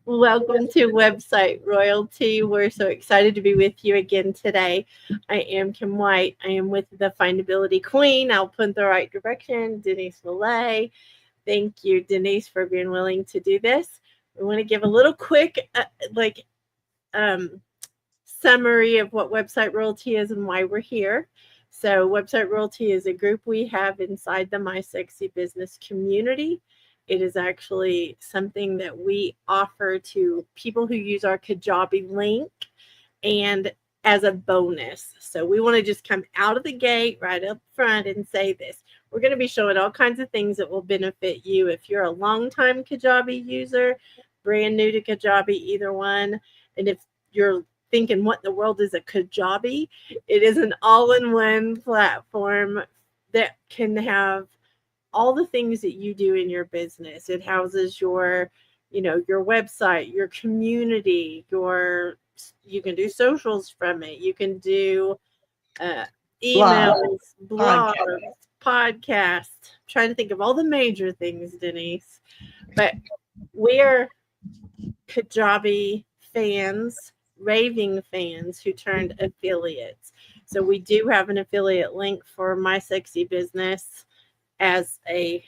Welcome to Website Royalty. We're so excited to be with you again today. I am Kim White. I am with the Findability Queen. I'll put the right direction, Denise Millay. Thank you, Denise, for being willing to do this. We want to give a little quick, summary of what Website Royalty is and why we're here. So, Website Royalty is a group we have inside the My Sexy Business community. It is actually something that we offer to people who use our Kajabi link and as a bonus. So, we want to just come out of the gate right up front and say this. We're going to be showing all kinds of things that will benefit you if you're a longtime Kajabi user, brand new to Kajabi, either one. And if you're thinking, what in the world is a Kajabi? It is an all-in-one platform that can have all the things that you do in your business. It houses your website, your community, you can do socials from it. You can do emails, blogs, podcasts. I'm trying to think of all the major things, Denise. But we're Kajabi fans, raving fans who turned affiliates. So we do have an affiliate link for My Sexy Business as a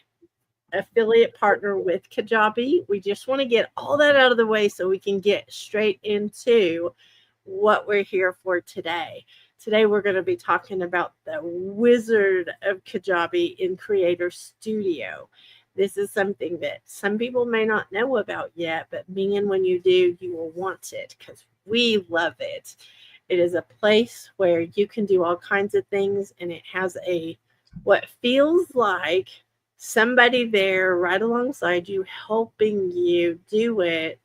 affiliate partner with Kajabi. We just want to get all that out of the way so we can get straight into what we're here for today. Today we're going to be talking about the wizard of Kajabi in Creator Studio. This is something that some people may not know about yet, but when you do, you will want it because we love it. It is a place where you can do all kinds of things, and it has what feels like somebody there right alongside you, helping you do it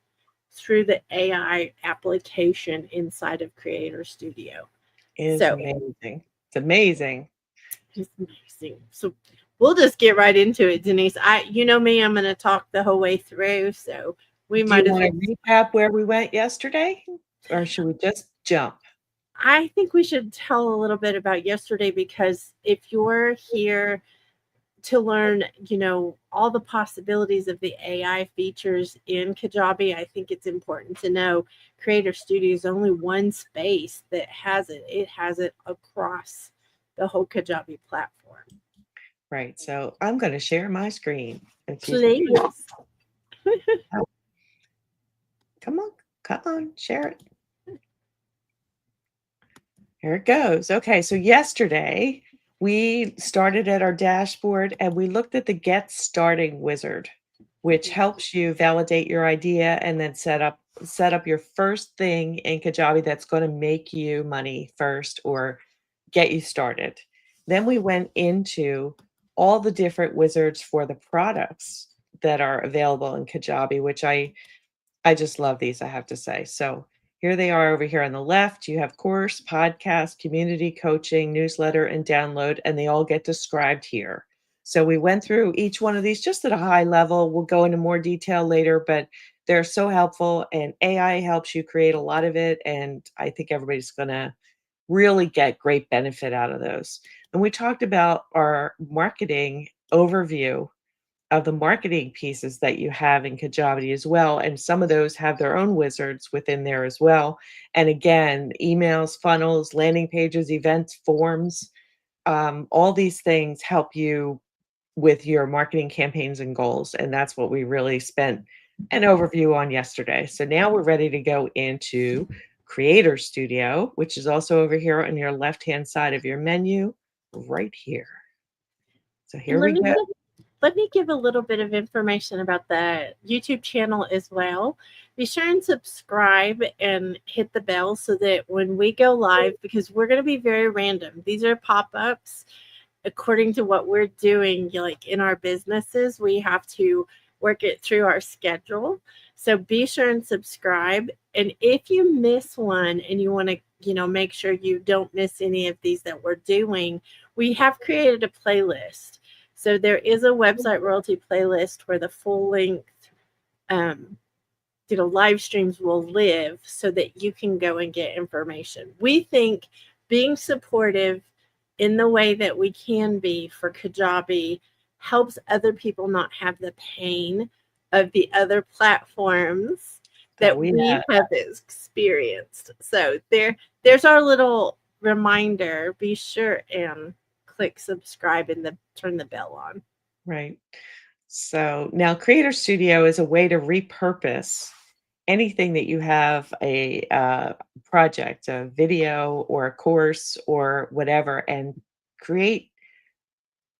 through the AI application inside of Creator Studio. It's amazing. It's amazing. It's amazing. So we'll just get right into it, Denise. You know me, I'm going to talk the whole way through. So we might as well recap where we went yesterday, or should we just jump? I think we should tell a little bit about yesterday, because if you're here to learn, all the possibilities of the AI features in Kajabi, I think it's important to know Creator Studio is only one space that has it. It has it across the whole Kajabi platform. Right. So I'm going to share my screen. Please. Come on, share it. Here it goes. Okay, so yesterday we started at our dashboard and we looked at the Get Starting wizard, which helps you validate your idea and then set up your first thing in Kajabi that's going to make you money first or get you started. Then we went into all the different wizards for the products that are available in Kajabi, which I just love these, I have to say. So here they are over here on the left. You have course, podcast, community, coaching, newsletter, and download, and they all get described here. So we went through each one of these just at a high level. We'll go into more detail later, but they're so helpful, and AI helps you create a lot of it, and I think everybody's going to really get great benefit out of those. And we talked about our marketing overview of the marketing pieces that you have in Kajabi as well. And some of those have their own wizards within there as well. And again, emails, funnels, landing pages, events, forms, all these things help you with your marketing campaigns and goals. And that's what we really spent an overview on yesterday. So now we're ready to go into Creator Studio, which is also over here on your left-hand side of your menu, right here. So here we go. Let me give a little bit of information about the YouTube channel as well. Be sure and subscribe and hit the bell so that when we go live, because we're going to be very random. These are pop-ups according to what we're doing, like in our businesses. We have to work it through our schedule. So be sure and subscribe. And if you miss one and you want to, make sure you don't miss any of these that we're doing, we have created a playlist. So there is a Website Royalty playlist where the full length, live streams will live so that you can go and get information. We think being supportive in the way that we can be for Kajabi helps other people not have the pain of the other platforms that we have experienced. So there's our little reminder. Be sure and click subscribe and turn the bell on. Right. So now Creator Studio is a way to repurpose anything that you have a project, a video or a course or whatever, and create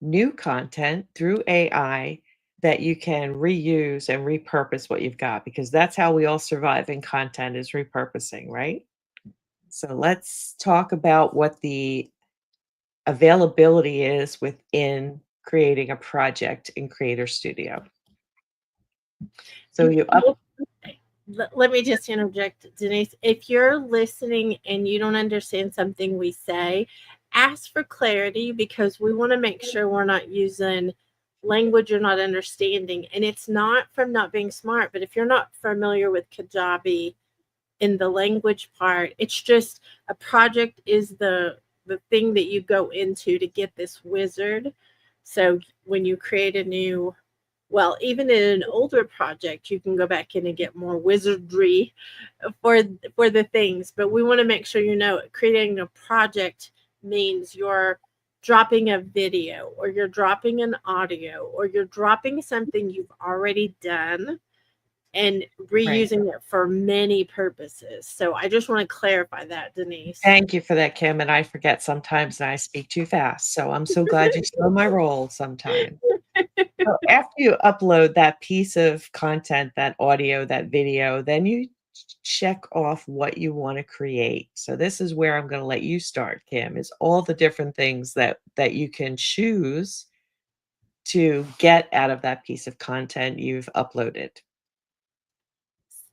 new content through AI that you can reuse and repurpose what you've got, because that's how we all survive in content, is repurposing, right? So let's talk about what the availability is within creating a project in Creator Studio. So you up Let me just interject, Denise. If you're listening and you don't understand something we say, ask for clarity, because we want to make sure we're not using language you're not understanding. And it's not from not being smart, but if you're not familiar with Kajabi in the language part, it's just a project is the thing that you go into to get this wizard. So when you create a new, well, even in an older project, you can go back in and get more wizardry for the things. But we want to make sure you know creating a project means you're dropping a video, or you're dropping an audio, or you're dropping something you've already done and right. reusing it for many purposes. So I just want to clarify that, Denise. Thank you for that, Kim. And I forget sometimes and I speak too fast. So I'm so glad you slow my roll sometimes. So after you upload that piece of content, that audio, that video, then you check off what you want to create. So this is where I'm going to let you start, Kim, is all the different things that you can choose to get out of that piece of content you've uploaded.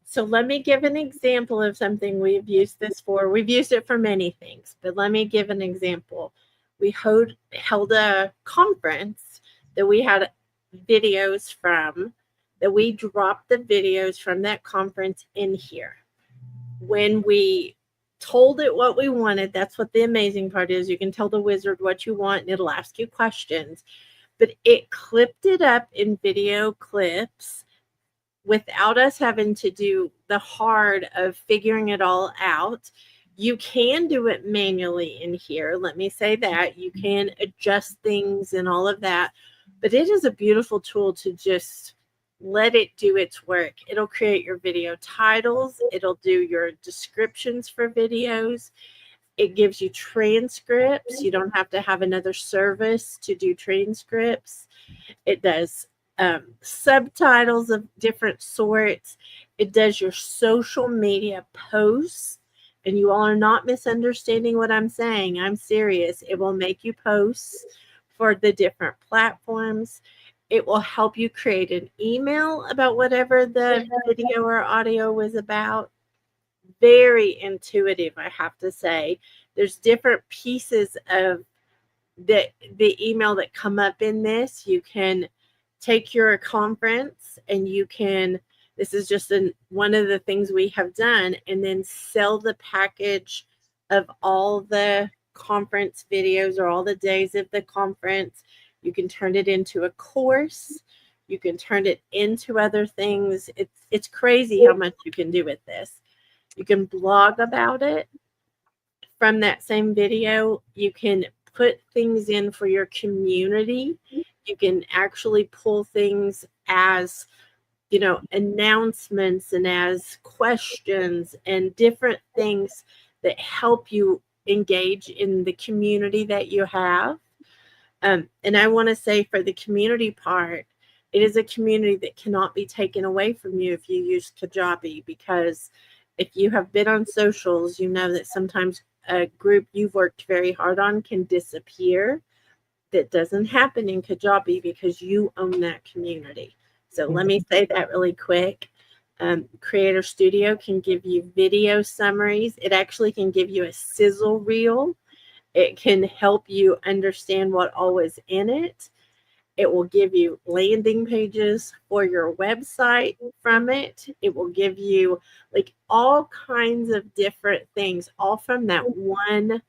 So let me give an example of something we've used this for. We've used it for many things, but let me give an example. We held a conference that we had videos from, that we dropped the videos from that conference in here. When we told it what we wanted, that's what the amazing part is. You can tell the wizard what you want and it'll ask you questions, but it clipped it up in video clips without us having to do the hard of figuring it all out. You can do it manually in here. Let me say that. You can adjust things and all of that, but it is a beautiful tool to just let it do its work. It'll create your video titles. It'll do your descriptions for videos. It gives you transcripts. You don't have to have another service to do transcripts. It does subtitles of different sorts. It does your social media posts. And you all are not misunderstanding what I'm saying. I'm serious. It will make you posts for the different platforms. It will help you create an email about whatever the video or audio was about. Very intuitive, I have to say. There's different pieces of the email that come up in this. You can take your conference and you can, this is just one of the things we have done, and then sell the package of all the conference videos or all the days of the conference. You can turn it into a course. You can turn it into other things. It's crazy how much you can do with this. You can blog about it from that same video. You can put things in for your community. You can actually pull things as, announcements and as questions and different things that help you engage in the community that you have. And I want to say, for the community part, it is a community that cannot be taken away from you if you use Kajabi, because if you have been on socials, you know that sometimes a group you've worked very hard on can disappear. That doesn't happen in Kajabi because you own that community. So let me say that really quick. Creator Studio can give you video summaries. It actually can give you a sizzle reel. It can help you understand what all is in it. It will give you landing pages for your website from it. It will give you like all kinds of different things, all from that one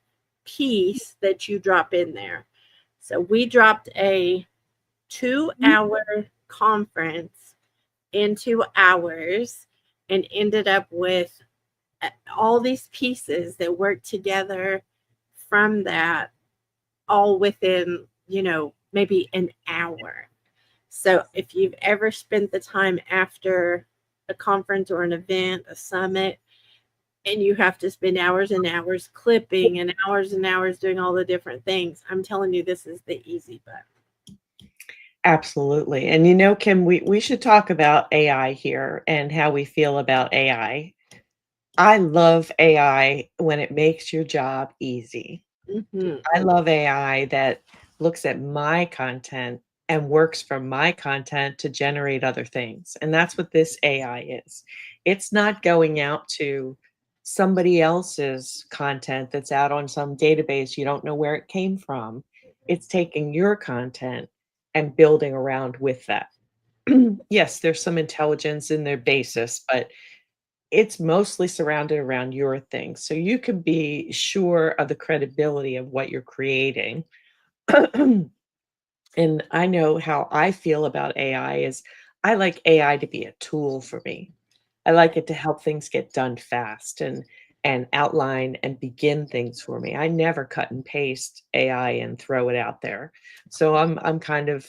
piece that you drop in there. So we dropped a 2-hour conference in 2 hours. and ended up with all these pieces that work together from that, all within, maybe an hour. So if you've ever spent the time after a conference or an event, a summit, and you have to spend hours and hours clipping and hours doing all the different things, I'm telling you, this is the easy button. Absolutely. And Kim, we should talk about AI here and how we feel about AI. I love AI when it makes your job easy. Hmm. I love AI that looks at my content and works from my content to generate other things. And that's what this AI is. It's not going out to somebody else's content that's out on some database you don't know where it came from. It's taking your content and building around with that. Yes, there's some intelligence in their basis, but it's mostly surrounded around your things. So you can be sure of the credibility of what you're creating. And I know how I feel about AI is I like AI to be a tool for me. I like it to help things get done fast and outline and begin things for me. I never cut and paste AI and throw it out there. So I'm kind of,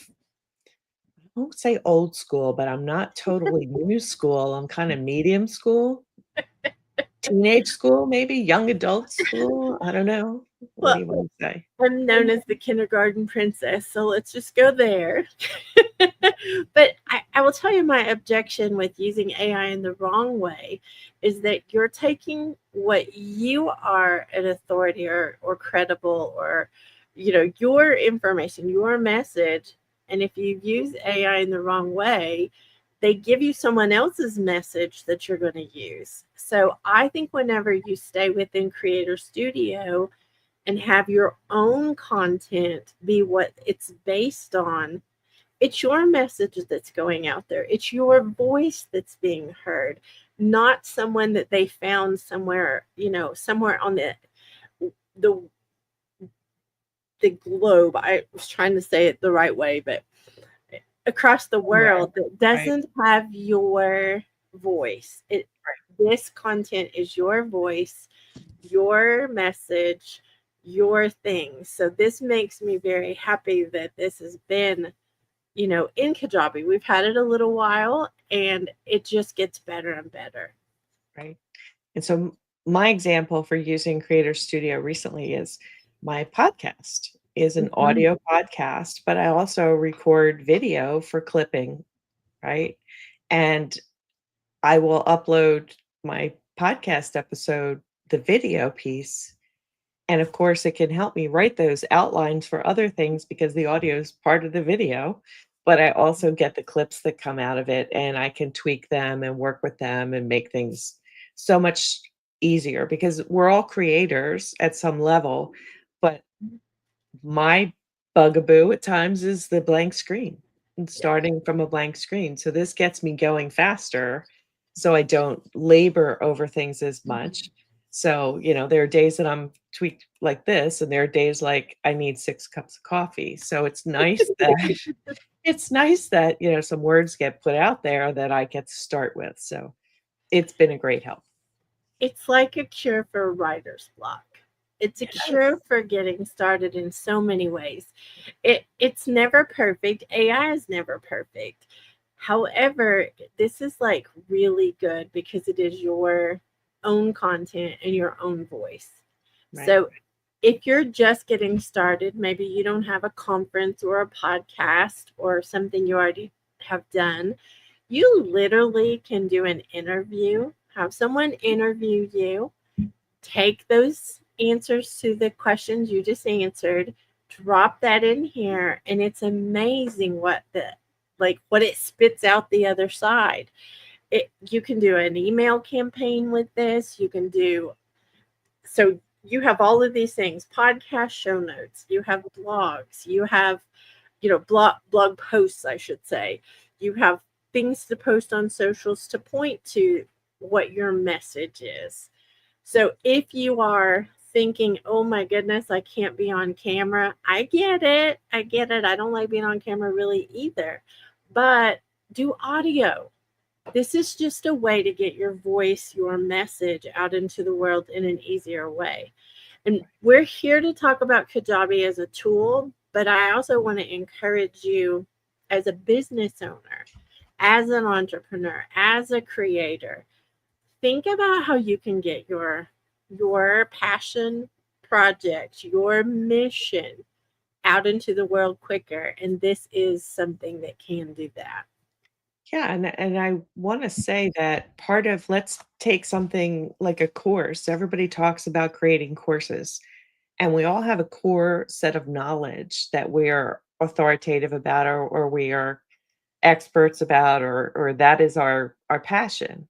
I won't say old school, but I'm not totally new school. I'm kind of medium school. Teenage school, maybe? Young adult school? I don't know. What do Well, you wanna say? I'm known as the kindergarten princess, so let's just go there. But I will tell you, my objection with using AI in the wrong way is that you're taking what you are an authority or credible, or your information, your message, and if you use AI in the wrong way, they give you someone else's message that you're going to use. So I think whenever you stay within Creator Studio and have your own content be what it's based on, it's your message that's going out there. It's your voice that's being heard, not someone that they found somewhere, somewhere on the the globe. I was trying to say it the right way, but across the Somewhere, world that right, doesn't have your voice. This content is your voice, your message, your thing. So this makes me very happy that this has been, in Kajabi. We've had it a little while and it just gets better and better. right. And so my example for using Creator Studio recently is my podcast is an Mhm. audio podcast, but I also record video for clipping, right? And I will upload my podcast episode, the video piece. And of course, it can help me write those outlines for other things because the audio is part of the video. But I also get the clips that come out of it and I can tweak them and work with them and make things so much easier because we're all creators at some level. But my bugaboo at times is the blank screen and Yeah. starting from a blank screen. So this gets me going faster so I don't labor over things as much. So, there are days that I'm tweaked like this, and there are days like I need 6 cups of coffee. So it's nice that it's nice that, some words get put out there that I get to start with. So it's been a great help. It's like a cure for writer's block. It's a cure Yes. for getting started in so many ways. It's never perfect. AI is never perfect. However, this is like really good because it is your own content and your own voice. Right. So if you're just getting started, maybe you don't have a conference or a podcast or something you already have done, you literally can do an interview, have someone interview you, take those answers to the questions you just answered, drop that in here, and it's amazing what it spits out the other side. You can do an email campaign with this. You can do so you have all of these things, podcast show notes, you have blogs, you have blog posts, I should say. You have things to post on socials to point to what your message is. So if you are thinking, oh my goodness, I can't be on camera, I get it. I get it. I don't like being on camera really either. But do audio. This is just a way to get your voice, your message out into the world in an easier way. And we're here to talk about Kajabi as a tool, but I also want to encourage you as a business owner, as an entrepreneur, as a creator. Think about how you can get your passion project, your mission out into the world quicker, and this is something that can do that. Yeah, and I wanna say that part of let's take something like a course. Everybody talks about creating courses, and we all have a core set of knowledge that we are authoritative about or we are experts about or that is our passion.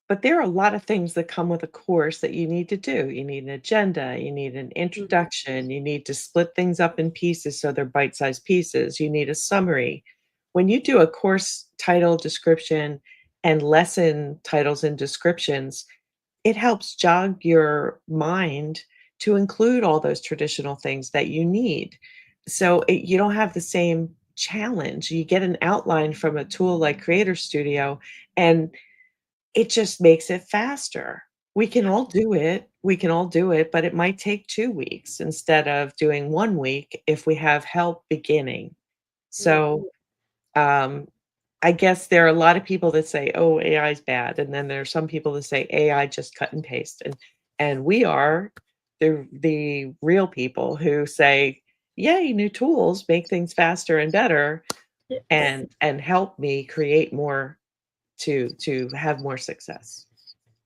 But there are a lot of things that come with a course that you need to do. You need an agenda, you need an Mhm. introduction, you need to split things up in pieces so they're bite-sized pieces, you need a summary. When you do a course title, description, and lesson titles and descriptions, it helps jog your mind to include all those traditional things that you need. So you don't have the same challenge. You get an outline from a tool like Creator Studio, and it just makes it faster. We can all do it. We can all do it, but it might take 2 weeks instead of doing 1 week if we have help beginning. So, Mhm. um, I guess there are a lot of people that say, "Oh, AI is bad," and then there are some people that say, "AI just cut and paste," and we are the real people who say, "Yay, new tools make things faster and better Yes. and help me create more to have more success."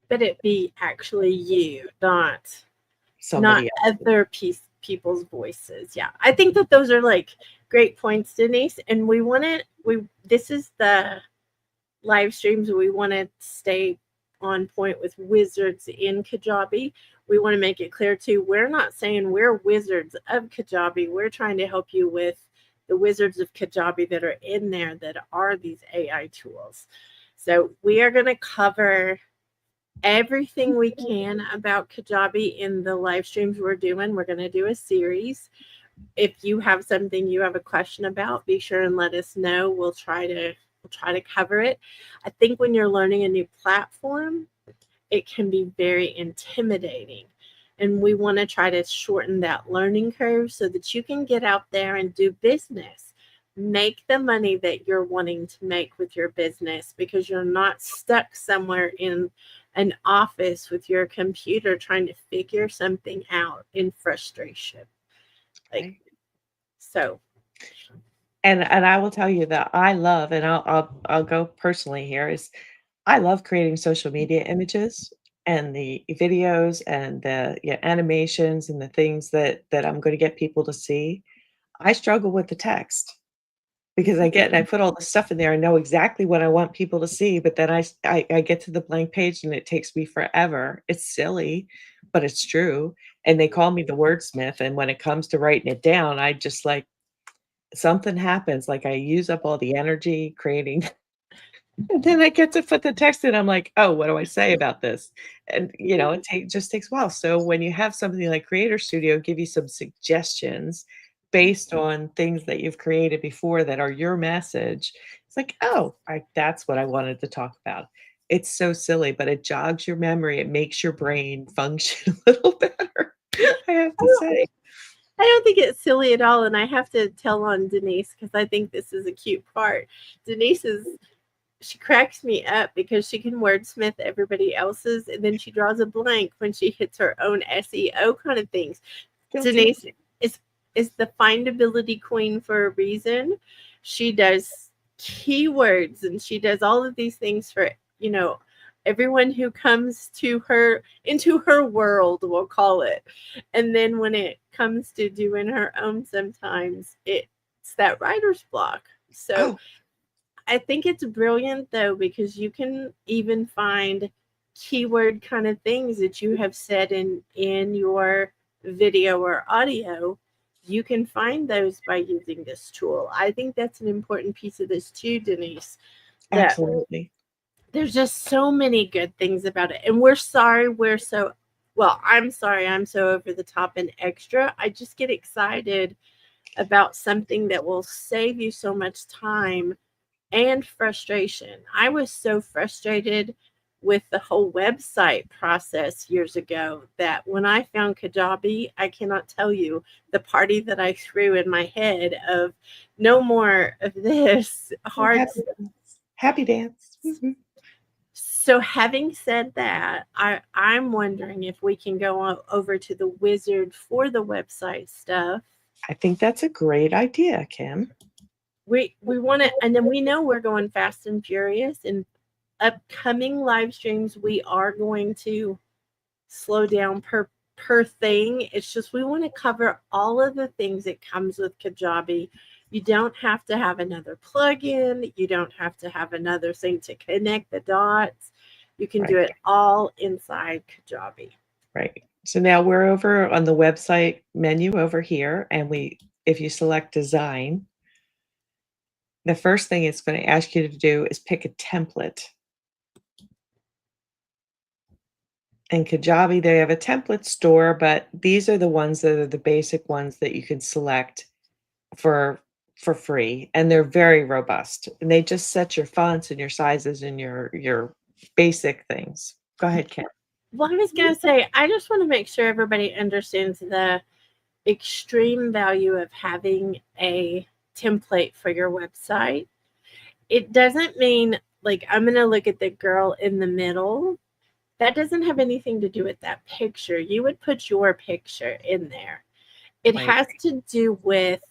But it be actually you, not Somebody else. other people's voices. Yeah. I think that those are like great points, Denise. And we this is the live streams. We want to stay on point with wizards in Kajabi. We want to make it clear too, we're not saying we're wizards of Kajabi. We're trying to help you with the wizards of Kajabi that are in there that are these AI tools. So we are going to cover everything we can about Kajabi in the live streams we're doing. We're going to do a series. If you have something you have a question about, be sure and let us know. We'll try to cover it. I think when you're learning a new platform, it can be very intimidating. And we want to try to shorten that learning curve so that you can get out there and do business. Make the money that you're wanting to make with your business because you're not stuck somewhere in an office with your computer trying to figure something out in frustration. Like, Right. so, And I will tell you that I love and I'll go personally here is I love creating social media images and the videos and the, yeah, animations and the things that I'm gonna get people to see. I struggle with the text because I put all the stuff in there, I know exactly what I want people to see, but then I get to the blank page and it takes me forever. It's silly, but it's true, and they call me the wordsmith, and when it comes to writing it down, I just, like something happens, like, I use up all the energy creating and then I get to put the text in, I'm like, "Oh, what do I say about this?" And, it just takes a while. So when you have something like Creator Studio give you some suggestions based on things that you've created before that are your message, it's like, "Oh, that's what I wanted to talk about." It's so silly, but it jogs your memory, it makes your brain function a little better, I have to say. I don't think it's silly at all. And I have to tell on Denise because I think this is a cute part. Denise is she cracks me up because she can wordsmith everybody else's and then she draws a blank when she hits her own SEO kind of things. Guilty. Denise is is the findability queen for a reason. She does keywords and she does all of these things for, you know, everyone who comes to her into her world, we'll call it. And then when it comes to doing her own sometimes it's that writer's block. So Oh, I think it's brilliant though because you can even find keyword kind of things that you have said in your video or audio. You can find those by using this tool. I think that's an important piece of this too, Denise. That absolutely. there's just so many good things about it. And we're sorry we're so well, I'm sorry I'm so over the top and extra. I just get excited about something that will save you so much time and frustration. I was so frustrated with the whole website process years ago that when I found Kajabi, I cannot tell you the party that I threw in my head of no more of this Oh, hard. happy dance. Mhm. So having said that, I'm wondering if we can go over to the wizard for the website stuff. I think that's a great idea, Kim. We want to, and then we know we're going fast and furious. In upcoming live streams, we are going to slow down per thing. It's just we want to cover all of the things that comes with Kajabi. You don't have to have another plugin. You don't have to have another thing to connect the dots. You can do Right. it all inside Kajabi. Right. So now we're over on the website menu over here, and if you select design, the first thing it's going to ask you to do is pick a template. In Kajabi, they have a template store, but these are the ones that are the basic ones that you can select for free, and they're very robust. And they just set your fonts and your sizes and your basic things. Go ahead, Kim. Well, I was going to say, I just want to make sure everybody understands the extreme value of having a template for your website. It doesn't mean like I'm going to look at the girl in the middle. That doesn't have anything to do with that picture. You would put your picture in there. It Right. has to do with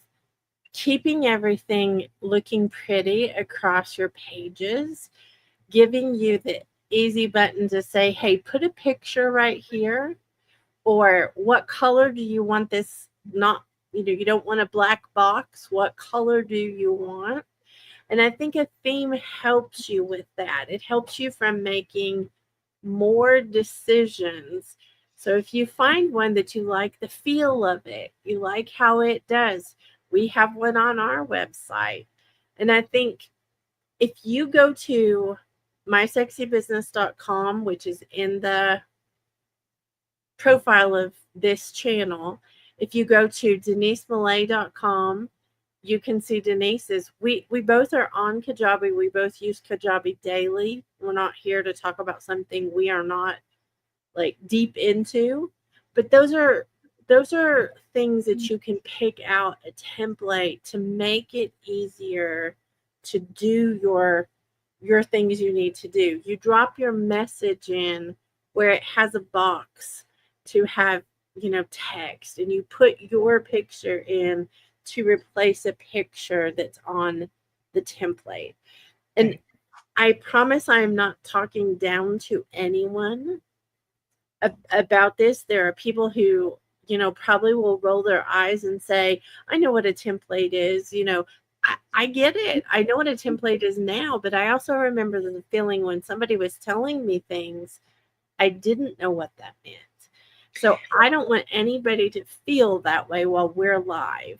keeping everything looking pretty across your pages, giving you the easy button to say, hey, put a picture right here, or what color do you want this? Not, you don't want a black box. What color do you want? And I think a theme helps you with that. It helps you from making more decisions. So if you find one that you like the feel of it, you like how it does, we have one on our website. And I think if you go to mysexybusiness.com, which is in the profile of this channel, if you go to denisemillay.com, you can see Denise's. We both are on Kajabi. We both use Kajabi daily. We're not here to talk about something we are not like deep into, but those are things that you can pick out a template to make it easier to do your things you need to do. You drop your message in where it has a box to have, text, and you put your picture in to replace a picture that's on the template. And Right. I promise I am not talking down to anyone about this. There are people who, probably will roll their eyes and say, I know what a template is. I get it. I know what a template is now, but I also remember the feeling when somebody was telling me things, I didn't know what that meant. So I don't want anybody to feel that way while we're live.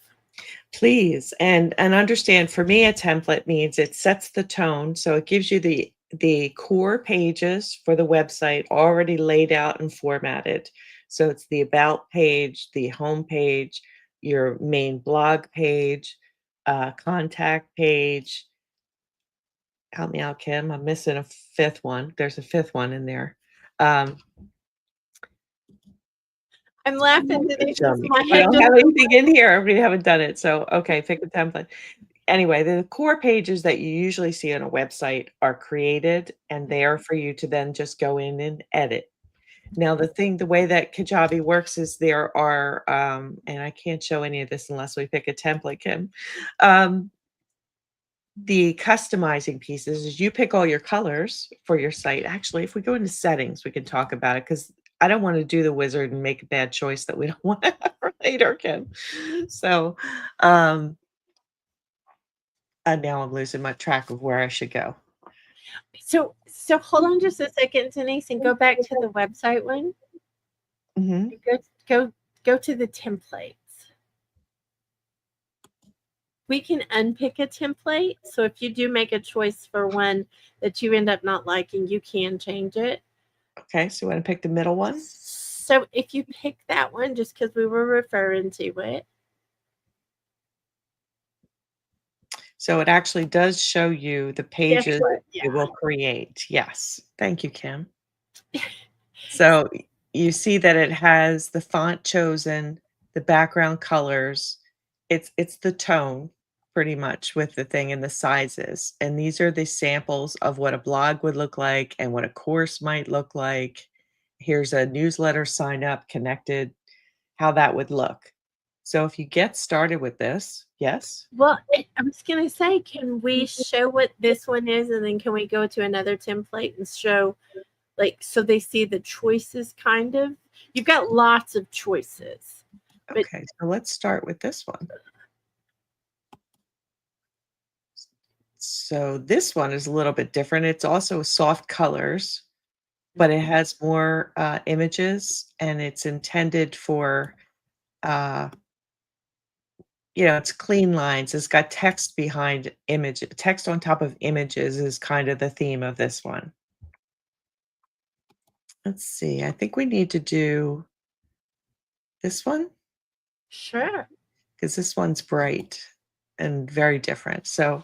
Please, and understand, for me, a template means it sets the tone, so it gives you the core pages for the website already laid out and formatted. So it's the about page, the home page, your main blog page, contact page. Help me out, Kim. I'm missing a fifth one. There's a fifth one in there. I'm laughing today Show because me. my We head don't just have anything in here. We haven't done it. So, okay, pick a template. Anyway, the core pages that you usually see on a website are created and they are for you to then just go in and edit. Now, the way that Kajabi works is there are, and I can't show any of this unless we pick a template, Kim. The customizing pieces is you pick all your colors for your site. Actually, if we go into settings, we can talk about it because I don't want to do the wizard and make a bad choice that we don't want to have for later, Kim. So, and now I'm losing my track of where I should go. so hold on just a second, Denise, and go back to the website one. Mhm. Go to the templates. We can unpick a template. So if you do make a choice for one that you end up not liking, you can change it. Okay, so you want to pick the middle one? So if you pick that one, just because we were referring to it. So it actually does show you the Yes, pages yeah. it will create. Yes. Thank you, Kim. So you see that it has the font chosen, the background colors. It's the tone pretty much with the thing and the sizes. And these are the samples of what a blog would look like and what a course might look like. Here's a newsletter sign up connected, how that would look. So if you get started with this, yes. Well, I was gonna say, can we show what this one is, and then can we go to another template and show, like, so they see the choices kind of? You've got lots of choices, but Okay, so let's start with this one. So this one is a little bit different. It's also soft colors, but it has more images and it's intended for, uh, it's clean lines. It's got text behind image. Text on top of images is kind of the theme of this one. Let's see. I think we need to do this one sure. because this one's bright and very different. So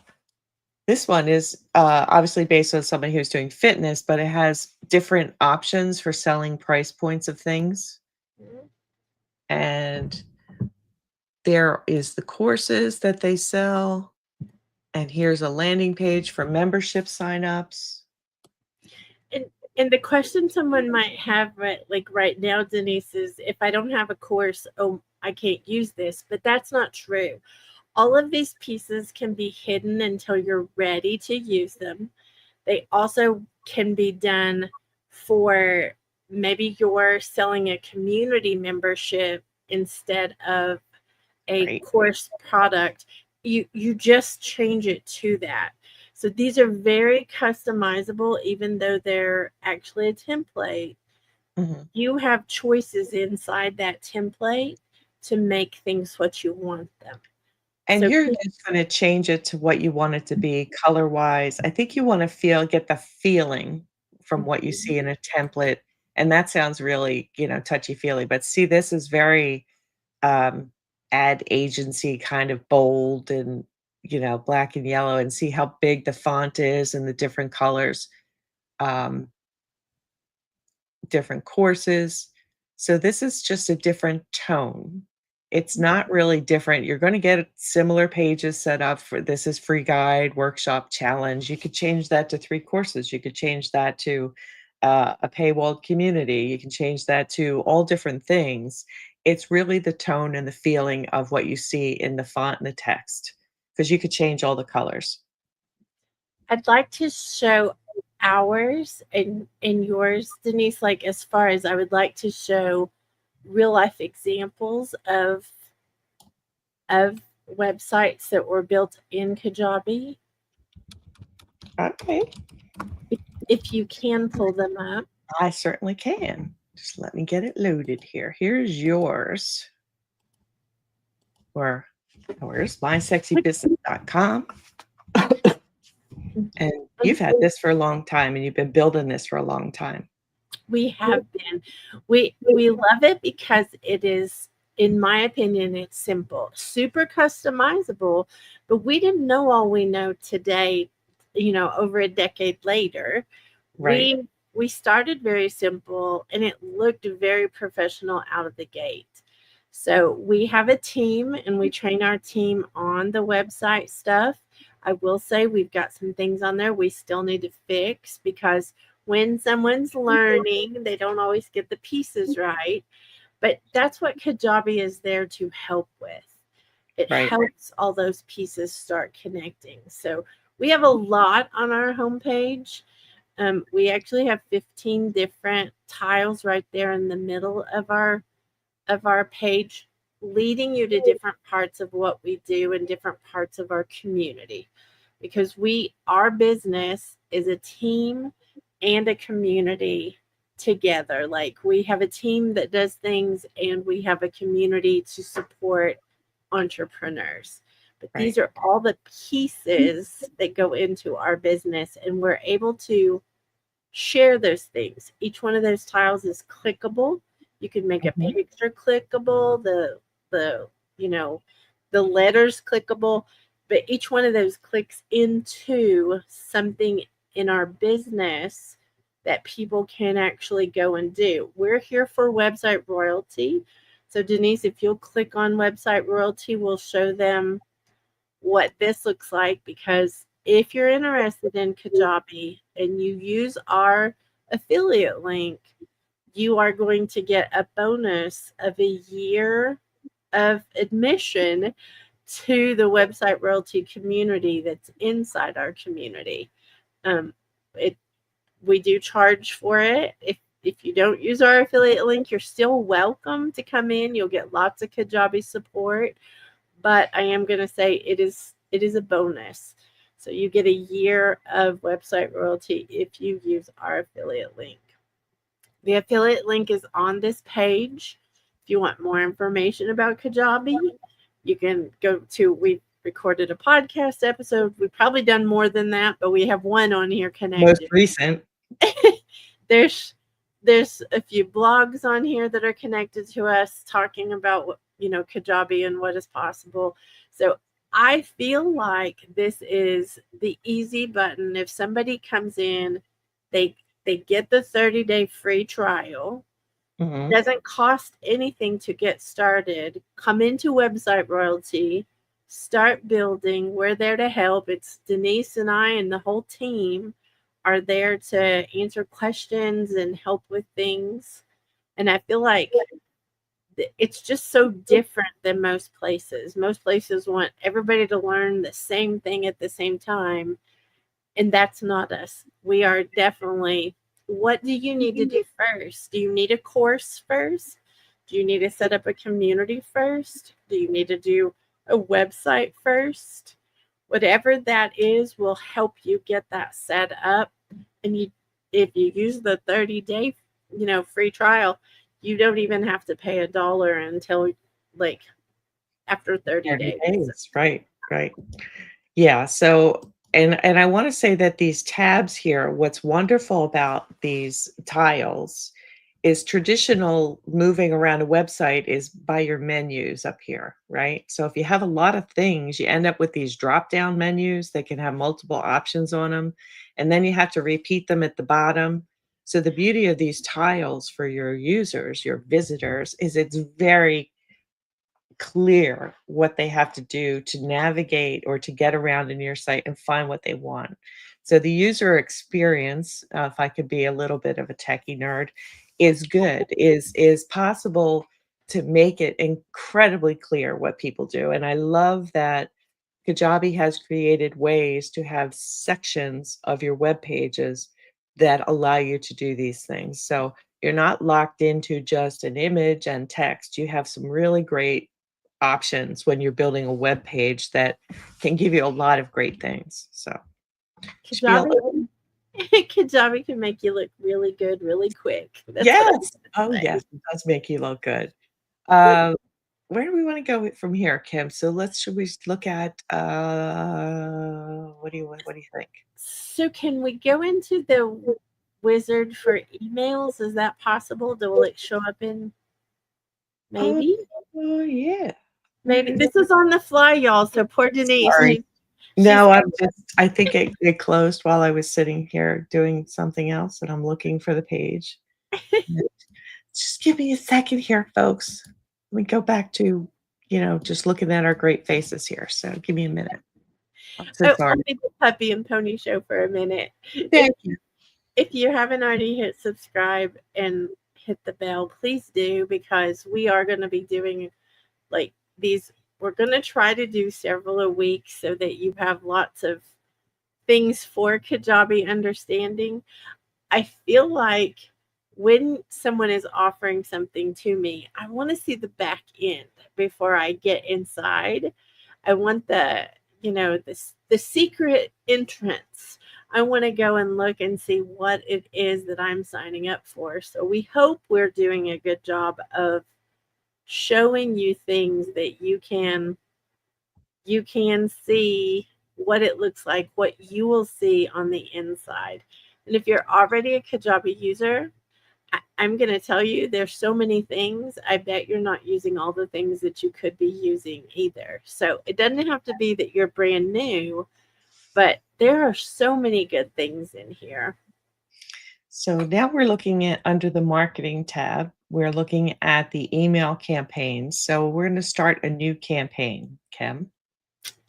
this one is obviously based on somebody who's doing fitness, but it has different options for selling price points of things. Mhm. And there is the courses that they sell. And here's a landing page for membership signups. And the question someone might have right now, Denise, is if I don't have a course, oh, I can't use this. But that's not true. All of these pieces can be hidden until you're ready to use them. They also can be done for, maybe you're selling a community membership instead of a Right. course product. You just change it to that. So these are very customizable, even though they're actually a template. Mhm. You have choices inside that template to make things what you want them. And So you're just going to change it to what you want it to be color wise. I think you want to get the feeling from what you see in a template. And that sounds really, touchy feely. But see, this is very um, ad agency kind of bold and, black and yellow, and see how big the font is and the different colors. Um, different courses. So this is just a different tone. It's not really different. You're going to get similar pages set up for this is free guide, workshop, challenge. You could change that to 3 courses. You could change that to a paywall community. You can change that to all different things. It's really the tone and the feeling of what you see in the font and the text because you could change all the colors. I'd like to show ours and yours, Denise, like, as far as I would like to show real life examples of websites that were built in Kajabi, Okay, if you can pull them up. I certainly can. Just let me get it loaded here. Here's yours. Or where's mysexybusiness.com? And you've had this for a long time and you've been building this for a long time. We have been. We love it because it is, in my opinion, it's simple, super customizable, but we didn't know all we know today, over a decade later. Right. We started very simple and it looked very professional out of the gate. So we have a team and we train our team on the website stuff. I will say we've got some things on there we still need to fix because when someone's learning, they don't always get the pieces right. But that's what Kajabi is there to help with. It Right. helps all those pieces start connecting. So we have a lot on our homepage. We actually have 15 different tiles right there in the middle of our page, leading you to different parts of what we do and different parts of our community, because our business is a team and a community together. Like, we have a team that does things and we have a community to support entrepreneurs. But these Right. are all the pieces that go into our business, and we're able to share those things. Each one of those tiles is clickable. You can make a Mhm. picture clickable, the you know, the letters clickable. but each one of those clicks into something in our business that people can actually go and do. We're here for website royalty. So Denise, if you'll click on website royalty, we'll show them what this looks like, because if you're interested in Kajabi and you use our affiliate link, you are going to get a bonus of a year of admission to the website royalty community that's inside our community. Um, it We do charge for it. If you don't use our affiliate link, you're still welcome to come in. You'll get lots of Kajabi support, but I am going to say it is a bonus. So you get a year of website royalty if you use our affiliate link. The affiliate link is on this page. If you want more information about Kajabi, you can go to, we recorded a podcast episode. We've probably done more than that, but we have one on here Most connected. recent. there's there's a few blogs on here that are connected to us talking about what, Kajabi and what is possible. So I feel like this is the easy button. If somebody comes in, they get the 30-day free trial. Mhm. Doesn't cost anything to get started. Come into website royalty, start building. We're there to help. It's Denise and I and the whole team are there to answer questions and help with things. And I feel like it's just so different than most places. Most places want everybody to learn the same thing at the same time, and that's not us. We are definitely, what do you need to do first? Do you need a course first? Do you need to set up a community first? Do you need to do a website first? Whatever that is will help you get that set up. And if you use the 30-day, free trial, you don't even have to pay $1 until like after 30 30 days. days. Right, right. Yeah, so and I wanna say that these tabs here, what's wonderful about these tiles is traditional moving around a website is by your menus up here, right? So if you have a lot of things, you end up with these drop-down menus that can have multiple options on them, and then you have to repeat them at the bottom. So the beauty of these tiles for your users, your visitors, is it's very clear what they have to do to navigate or to get around in your site and find what they want. So the user experience, if I could be a little bit of a techie nerd, is good, is possible to make it incredibly clear what people do. And I love that Kajabi has created ways to have sections of your web pages that allow you to do these things. So you're not locked into just an image and text. You have some really great options when you're building a web page that can give you a lot of great things. So spiel. Kajabi, Kajabi can make you look really good really quick. That's what I'm Yes. gonna Oh, say. yes, it does make you look good. Um, where do we want to go from here, Kim? So should we look at what do you think? So can we go into the wizard for emails? Is that possible? Will it show up in, Oh, maybe? yeah. Maybe this is on the fly, y'all. So poor Denise, Sorry. she's No, I think it closed while I was sitting here doing something else, and I'm looking for the page. Just give me a second here, folks. Let me go back to, just looking at our great faces here. So give me a minute. I'm so I'll sorry. be the puppy and pony show for a minute. Thank you. If you haven't already hit subscribe and hit the bell, please do, because we are going to be doing like these. We're going to try to do several a week so that you have lots of things for Kajabi understanding. I feel like when someone is offering something to me, I want to see the back end before I get inside. I want the secret entrance. I want to go and look and see what it is that I'm signing up for. So we hope we're doing a good job of showing you things that you can see what it looks like, what you will see on the inside. And if you're already a Kajabi user, I'm going to tell you, there's so many things. I bet you're not using all the things that you could be using either. So it doesn't have to be that you're brand new, but there are so many good things in here. So now we're looking at under the marketing tab, we're looking at the email campaigns. So we're going to start a new campaign, Kim.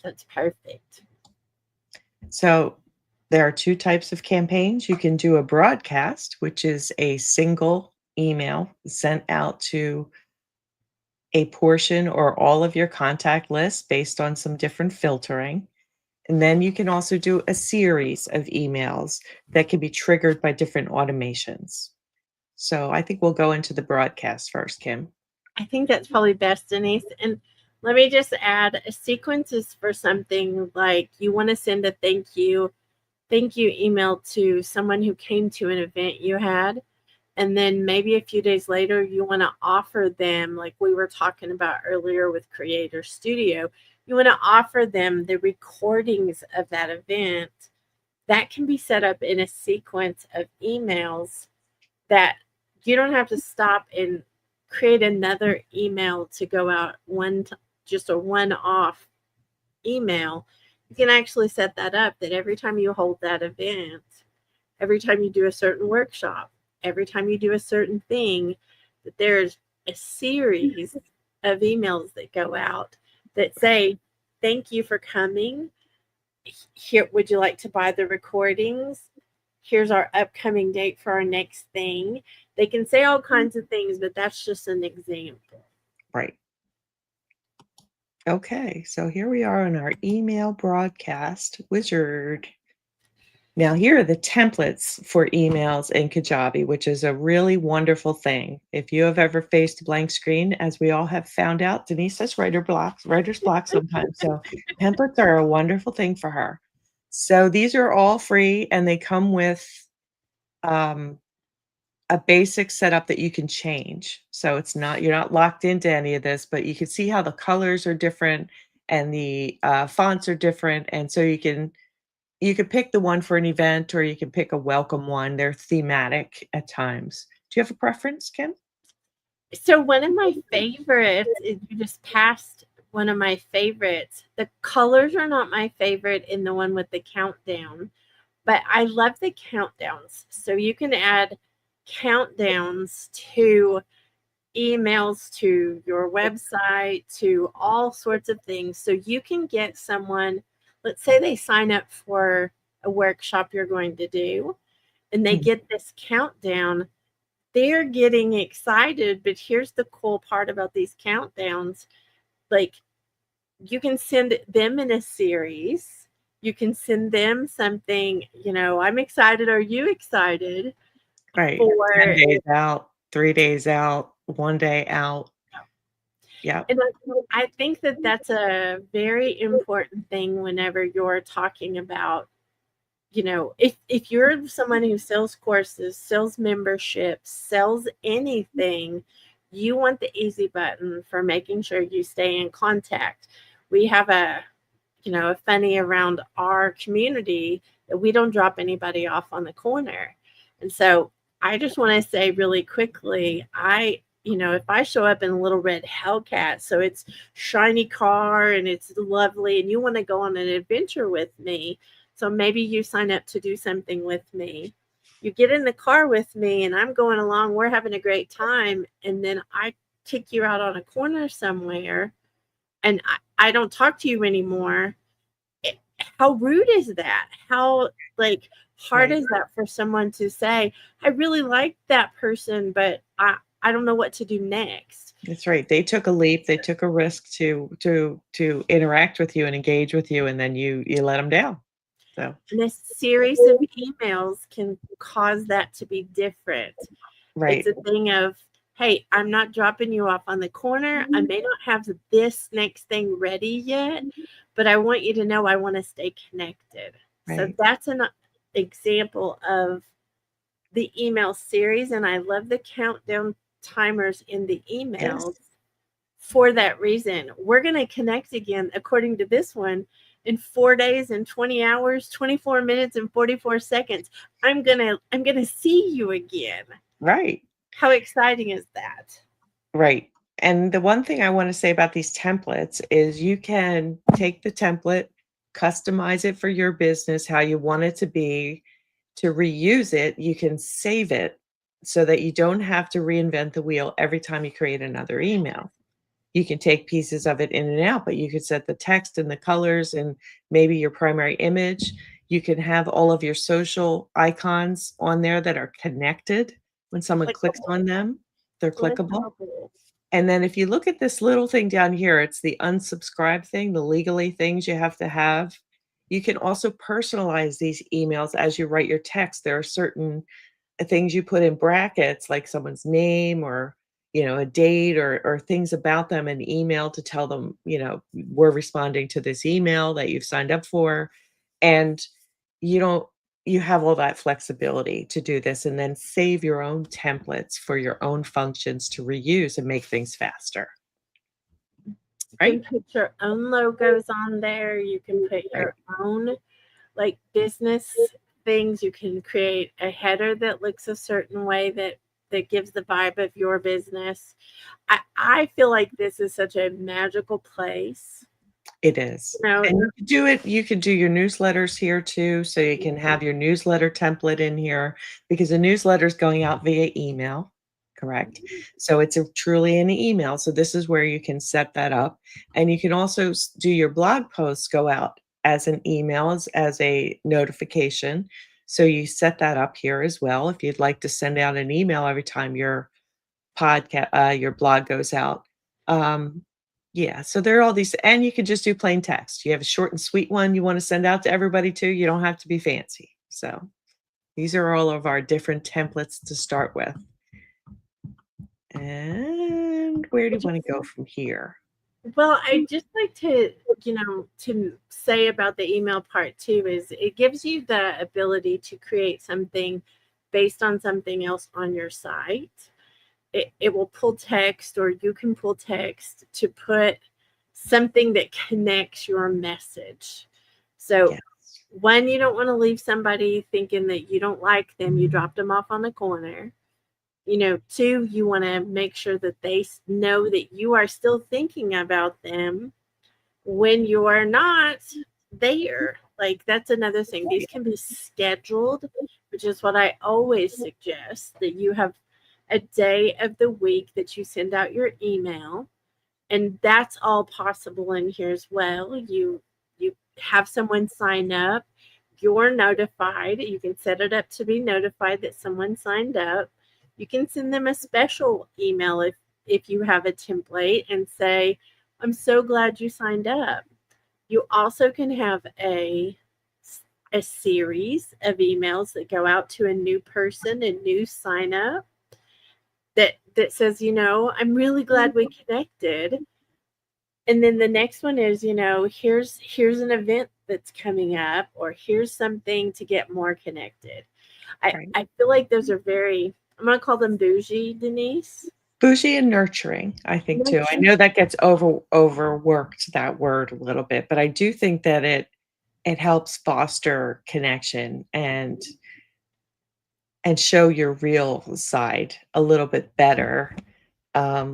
That's perfect. So there are two types of campaigns. You can do a broadcast, which is a single email sent out to a portion or all of your contact list based on some different filtering. And then you can also do a series of emails that can be triggered by different automations. So I think we'll go into the broadcast first, Kim. I think that's probably best, Denise. And let me just add, a sequence is for something like you want to send a thank you email to someone who came to an event you had. And then maybe a few days later, you want to offer them, like we were talking about earlier with Creator Studio, you want to offer them the recordings of that event. That can be set up in a sequence of emails that you don't have to stop and create another email to go out just a one-off email. You can actually set that up that every time you hold that event, every time you do a certain workshop, every time you do a certain thing, that there's a series of emails that go out that say, thank you for coming. Here, would you like to buy the recordings? Here's our upcoming date for our next thing. They can say all kinds of things, but that's just an example. Right. Okay, so here we are on our email broadcast wizard. Now, here are the templates for emails in Kajabi, which is a really wonderful thing. If you have ever faced a blank screen, as we all have found out, Denise has writer's block sometimes. So templates are a wonderful thing for her. So these are all free and they come with a basic setup that you can change. So it's not, you're not locked into any of this, but you can see how the colors are different and the fonts are different. And so you could pick the one for an event or you can pick a welcome one. They're thematic at times. Do you have a preference, Kim? So one of my favorites is you just passed one of my favorites. The colors are not my favorite in the one with the countdown, but I love the countdowns. So you can add countdowns to emails, to your website, to all sorts of things. So you can get someone, let's say they sign up for a workshop you're going to do, and they Mm. get this countdown. They're getting excited, but here's the cool part about these countdowns. Like, you can send them in a series. You can send them something, I'm excited. Are you excited Right. 10 for? days out, 3 days out, 1 day out. Yep. And I think that that's a very important thing whenever you're talking about, if you're someone who sells courses, sells memberships, sells anything, you want the easy button for making sure you stay in contact. We have a funny around our community that we don't drop anybody off on the corner. And so I just want to say really quickly, if I show up in a little red Hellcat, so it's shiny car and it's lovely, and you want to go on an adventure with me, so maybe you sign up to do something with me. You get in the car with me and I'm going along, we're having a great time, and then I kick you out on a corner somewhere and I don't talk to you anymore. How rude is that? How hard Right. is that for someone to say, I really like that person, but I don't know what to do next. That's right. They took a leap, they took a risk to interact with you and engage with you, and then you let them down. So, And a series of emails can cause that to be different. It's right. a thing of, hey, I'm not dropping you off on the corner. I may not have this next thing ready yet, but I want you to know I want to stay connected. So Right. that's an example of the email series. And I love the countdown timers in the Yes. emails for that reason. We're going to connect again, according to this one, in 4 days and 20 hours, 24 minutes and 44 seconds. I'm going to see you again. Right. How exciting is that? Right. And the one thing I want to say about these templates is you can take the template, customize it for your business, how you want it to be. To reuse it, you can save it so that you don't have to reinvent the wheel every time you create another email. You can take pieces of it in and out, but you could set the text and the colors and maybe your primary image. You can have all of your social icons on there that are connected. When someone clicks Clickable. on them, they're clickable. Clickable. And then if you look at this little thing down here, it's the unsubscribe thing, the legally things you have to have. You can also personalize these emails as you write your text. There are certain things you put in brackets, like someone's name or a date or things about them in email to tell them, we're responding to this email that you've signed up for. And you don't you have all that flexibility to do this and then save your own templates for your own functions to reuse and make things faster. You Right? can put your own logos on there. You can put Right. your own like business things. You can create a header that looks a certain way that gives the vibe of your business. I feel like this is such a magical place. It is. You know, And you could do your newsletters here too, so you can have your newsletter template in here because the newsletter is going out via email, correct? So it's truly an email. So this is where you can set that up. And you can also do your blog posts go out as an email, as a notification. So you set that up here as well if you'd like to send out an email every time your blog goes out. Um, yeah, so there are all these, and you can just do plain text. You have a short and sweet one you want to send out to everybody too. You don't have to be fancy. So these are all of our different templates to start with. And where do you want to go from here? well, I just like to say about the email part too is it gives you the ability to create something based on something else on your site. It will pull text, or you can pull text to put something that connects your message. So, Yes, one, you don't want to leave somebody thinking that you don't like them, you dropped them off on the corner. Two, you want to make sure that they know that you are still thinking about them when you are not there. Like, that's another thing. These right. can be scheduled, which is what I always suggest, that you have a day of the week that you send out your email, and that's all possible in here as well. You have someone sign up, you're notified. You can set it up to be notified that someone signed up. You can send them a special email if you have a template and say, I'm so glad you signed up. You also can have a series of emails that go out to a new person, a new sign up, that says, I'm really glad we connected. And then the next one is, here's an event that's coming up, or here's something to get more connected. I, Right. I feel like those are very, I'm going to call them bougie, Denise. Bougie and nurturing, I think too. I know that gets overworked, that word, a little bit, but I do think that it helps foster connection and show your real side a little bit better,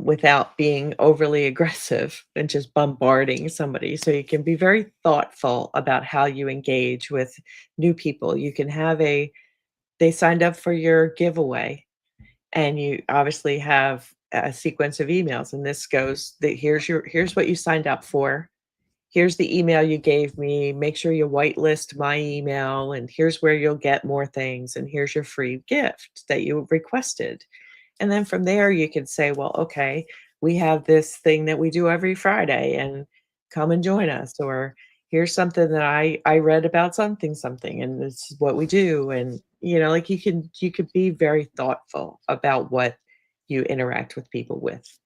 without being overly aggressive and just bombarding somebody. So you can be very thoughtful about how you engage with new people. You can have they signed up for your giveaway, and you obviously have a sequence of emails, and this goes that here's what you signed up for. Here's the email you gave me. Make sure you whitelist my email, and here's where you'll get more things, and here's your free gift that you requested. And then from there, you can say, well, okay, we have this thing that we do every Friday, and come and join us. Or here's something that I read about something, and this is what we do. And like you could be very thoughtful about what you interact with people with.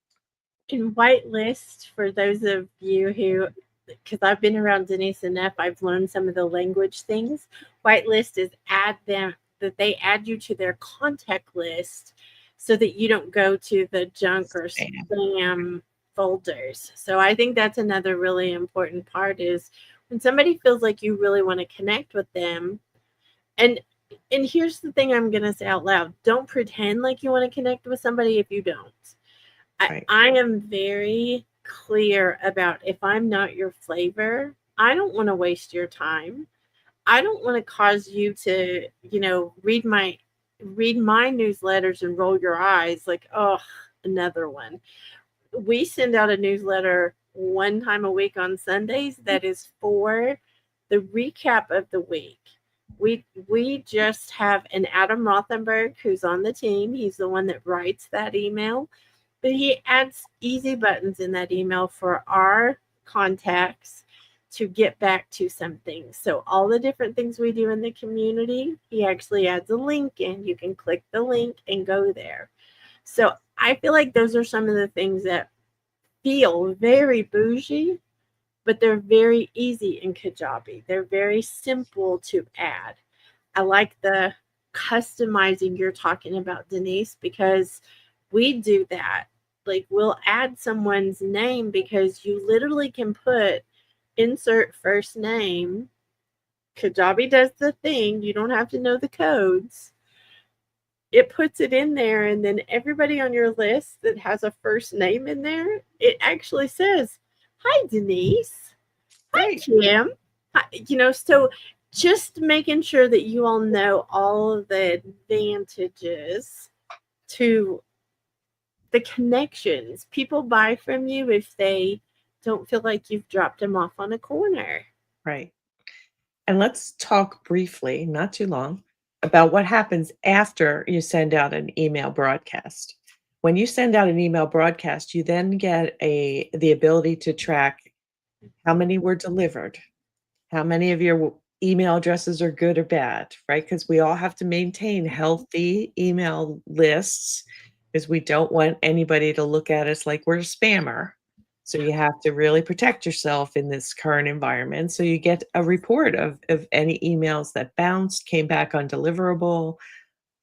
In whitelist, for those of you who, because I've been around Denise enough, I've learned some of the language things. Whitelist is that they add you to their contact list so that you don't go to the junk or Spam. spam folders. So I think that's another really important part is when somebody feels like you really want to connect with them. And And here's the thing I'm going to say out loud. Don't pretend like you want to connect with somebody if you don't. Right. I am very clear about if I'm not your flavor, I don't want to waste your time. I don't want to cause you to, read my newsletters and roll your eyes like, oh, another one. We send out a newsletter one time a week on Sundays that is for the recap of the week. We just have an Adam Rothenberg who's on the team. He's the one that writes that email, but he adds easy buttons in that email for our contacts to get back to something. So all the different things we do in the community, he actually adds a link in. You can click the link and go there. So I feel like those are some of the things that feel very bougie, but they're very easy in Kajabi. They're very simple to add. I like the customizing you're talking about, Denise, because we do that. Like we'll add someone's name because you literally can put insert first name. Kajabi does the thing. You don't have to know the codes. It puts it in there, and then everybody on your list that has a first name in there, it actually says, "Hi, Denise. Hi, Great. Kim." So just making sure that you all know all of the advantages to the connections. People buy from you if they don't feel like you've dropped them off on a corner. Right. And let's talk briefly, not too long, about what happens after you send out an email broadcast. When you send out an email broadcast, you then get the ability to track how many were delivered, how many of your email addresses are good or bad, right? Because we all have to maintain healthy email lists because we don't want anybody to look at us like we're a spammer. So you have to really protect yourself in this current environment. So you get a report of any emails that bounced, came back undeliverable,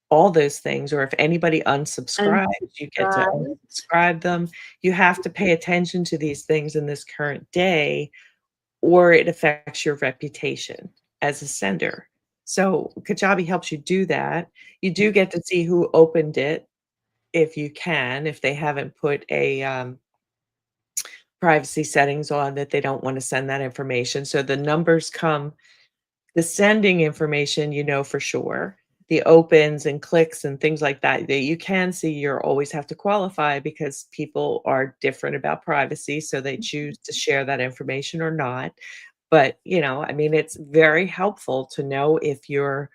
all those things. Or if anybody unsubscribes, you get to Unsubscribe. unsubscribe them. You have to pay attention to these things in this current day, or it affects your reputation as a sender. So Kajabi helps you do that. You do get to see who opened it if you can, if they haven't put a privacy settings on that they don't want to send that information. So the numbers come, the sending information, you know for sure. The opens and clicks and things like that, that you can see, you always have to qualify because people are different about privacy. So they choose to share that information or not. But, I mean, it's very helpful to know if your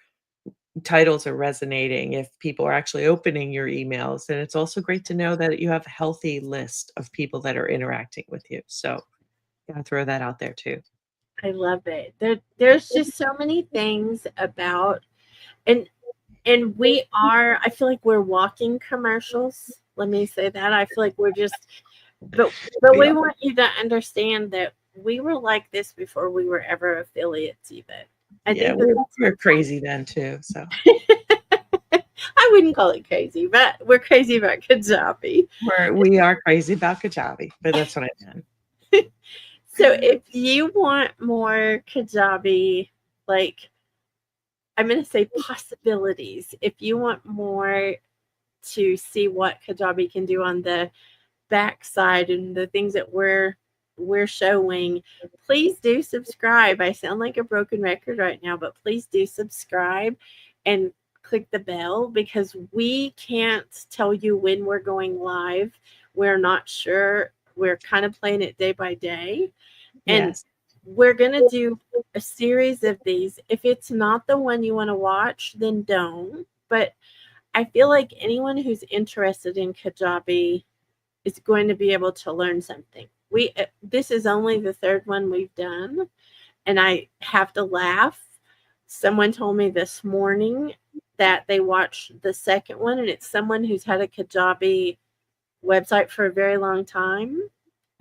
titles are resonating, if people are actually opening your emails. And it's also great to know that you have a healthy list of people that are interacting with you. So, gotta throw that out there too. I love it. There's just so many things about and I feel like we're walking commercials. Let me say that. I feel like we're just but We we are. want you to understand that we were like this before we were ever affiliates even. I Yeah, think that we're crazy then too. So I wouldn't call it crazy, but we're crazy about Kajabi. we are crazy about Kajabi, but that's what I meant. So if you want more Kajabi, like I'm going to say possibilities, if you want more to see what Kajabi can do on the backside and the things that we're showing, please do subscribe. I sound like a broken record right now, but please do subscribe and click the bell because we can't tell you when we're going live. We're not sure. We're kind of playing it day by day. And Yes. we're going to do a series of these. If it's not the one you want to watch, then don't. But I feel like anyone who's interested in Kajabi is going to be able to learn something. This is only the third one we've done, and I have to laugh. Someone told me this morning that they watched the second one, and it's someone who's had a Kajabi website for a very long time.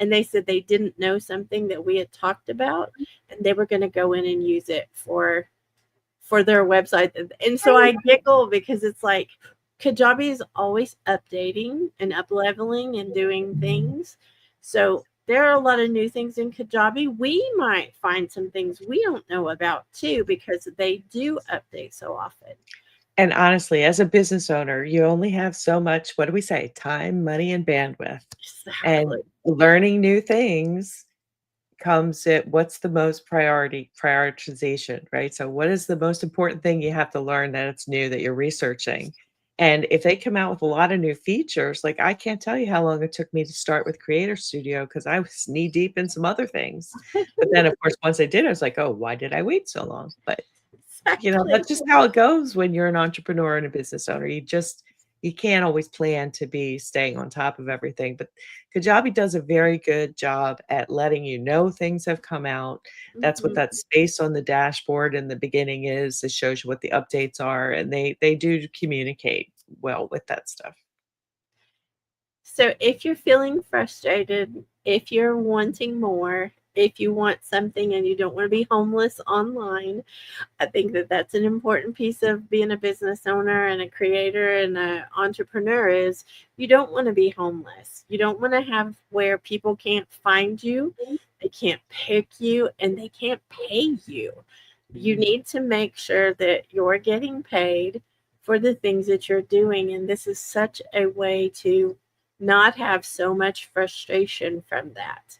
And they said they didn't know something that we had talked about, and they were going to go in and use it for their website. And so I giggle because it's like Kajabi is always updating and up leveling and doing things. So there are a lot of new things in Kajabi. We might find some things we don't know about too, because they do update so often. And honestly, as a business owner, you only have so much, what do we say? Time, money, and bandwidth. And Exactly. learning new things comes at what's the most prioritization, right? So what is the most important thing you have to learn that it's new that you're researching? And if they come out with a lot of new features, like I can't tell you how long it took me to start with Creator Studio because I was knee deep in some other things. But then of course, once I did, I was like, oh, why did I wait so long? But Exactly. that's just how it goes when you're an entrepreneur and a business owner. You can't always plan to be staying on top of everything, but Kajabi does a very good job at letting you know things have come out. That's what Mhm. that space on the dashboard in the beginning is. It shows you what the updates are, and they do communicate well with that stuff. So if you're feeling frustrated, if you're wanting more, if you want something and you don't want to be homeless online, I think that that's an important piece of being a business owner and a creator and an entrepreneur is you don't want to be homeless. You don't want to have where people can't find you, they can't pick you, and they can't pay you. You need to make sure that you're getting paid for the things that you're doing. And this is such a way to not have so much frustration from that.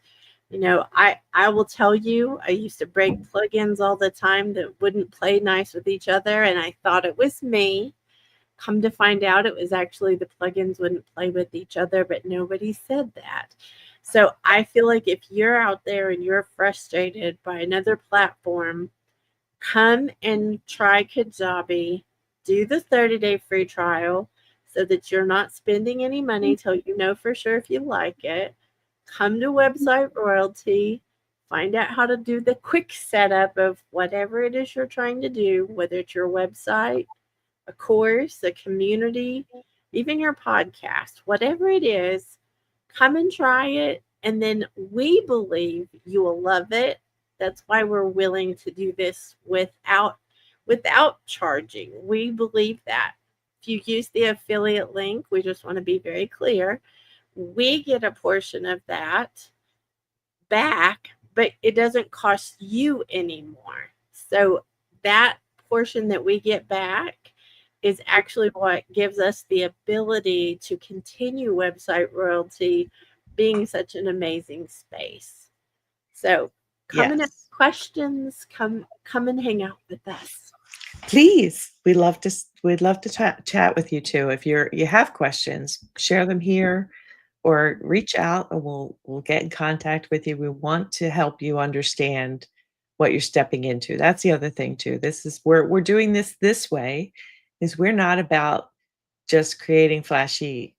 I will tell you, I used to break plugins all the time that wouldn't play nice with each other, and I thought it was me. Come to find out, it was actually the plugins wouldn't play with each other, but nobody said that. So I feel like if you're out there and you're frustrated by another platform, come and try Kajabi, do the 30-day free trial so that you're not spending any money till you know for sure if you like it. Come to Website Royalty, find out how to do the quick setup of whatever it is you're trying to do, whether it's your website, a course, a community, even your podcast, whatever it is, come and try it. And then we believe you will love it. That's why we're willing to do this without charging. We believe that. If you use the affiliate link, we just want to be very clear, we get a portion of that back, but it doesn't cost you anymore. So that portion that we get back is actually what gives us the ability to continue Website Royalty being such an amazing space. So come and ask Yes. questions, come and hang out with us. Please, we'd love to chat with you too. If you have questions, share them here or reach out and we'll get in contact with you. We want to help you understand what you're stepping into. That's the other thing too. This is we're doing this way is we're not about just creating flashy,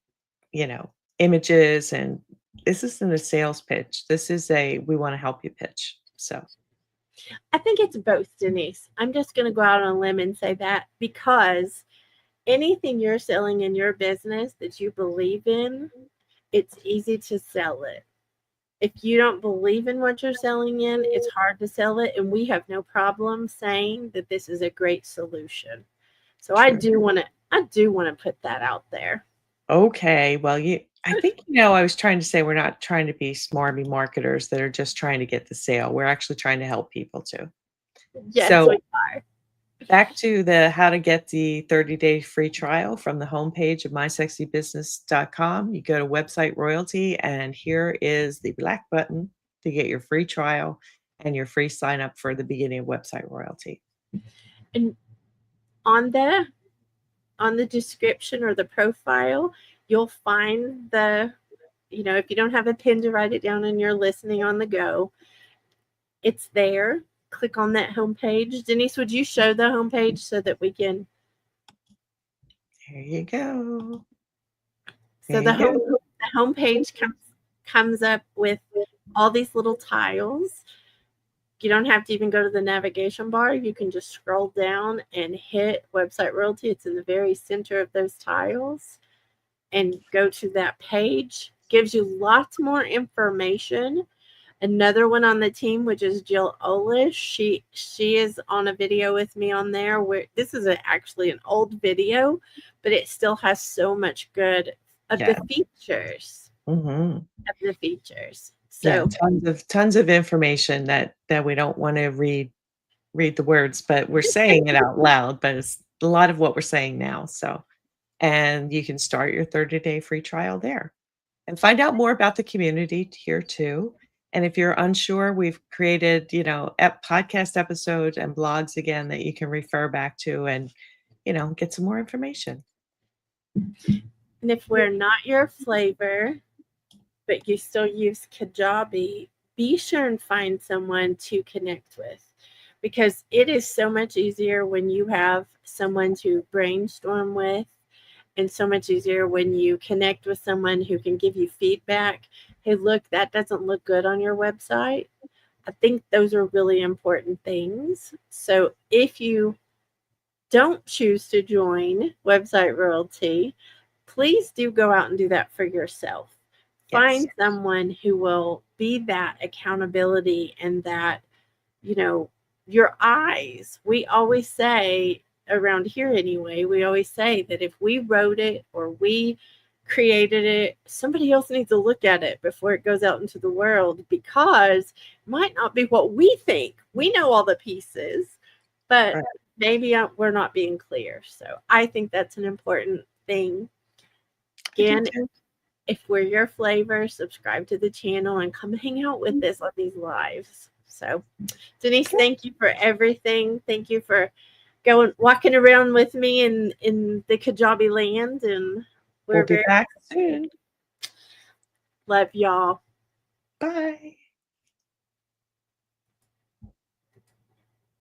you know, images and this isn't a sales pitch. This is a we want to help you pitch. So, I think it's both, Denise. I'm just going to go out on a limb and say that because anything you're selling in your business that you believe in, it's easy to sell it. If you don't believe in what you're selling in, it's hard to sell it. And we have no problem saying that this is a great solution. So true. I do want to put that out there. Okay. Well, I think I was trying to say we're not trying to be smarmy marketers that are just trying to get the sale. We're actually trying to help people too. Yes, we So, are. back to the how to get the 30-day free trial from the homepage of mysexybusiness.com. You go to Website Royalty, and here is the black button to get your free trial and your free sign up for the beginning of Website Royalty. And on the description or the profile, you'll find if you don't have a pen to write it down and you're listening on the go, it's there. Click on that homepage. Denise, would you show the homepage so that we can? There you go. So There you go. the homepage comes up with all these little tiles. You don't have to even go to the navigation bar. You can just scroll down and hit Website Royalty. It's in the very center of those tiles, and go to that page. Gives you lots more information. Another one on the team, which is Jill Olish. She is on a video with me on there. Where this is actually an old video, but it still has so much good of the Yeah. features Hmm. of the features. Yeah, So tons of information that we don't wanna read the words, but we're saying it out loud, but it's a lot of what we're saying now, so and you can start your 30-day free trial there. And find out more about the community here too. And if you're unsure, we've created, podcast episodes and blogs again that you can refer back to and, get some more information. and if we're not your flavor, but you still use Kajabi, be sure and find someone to connect with, because it is so much easier when you have someone to brainstorm with, and so much easier when you connect with someone who can give you feedback. Hey, look, that doesn't look good on your website. I think those are really important things. So if you don't choose to join Website Royalty, please do go out and do that for yourself. Yes. Find someone who will be that accountability and that, your eyes. We always say around here anyway, we always say that if we wrote it or we created it, somebody else needs to look at it before it goes out into the world, because it might not be what we think. We know all the pieces, but Right. maybe we're not being clear. So I think that's an important thing. I do Again, too. if we're your flavor, subscribe to the channel and come hang out with us on these lives. So, Denise, Okay. thank you for everything. Thank you for walking around with me in the Kajabi land, and We'll we're be very back excited. soon. Love y'all. Bye.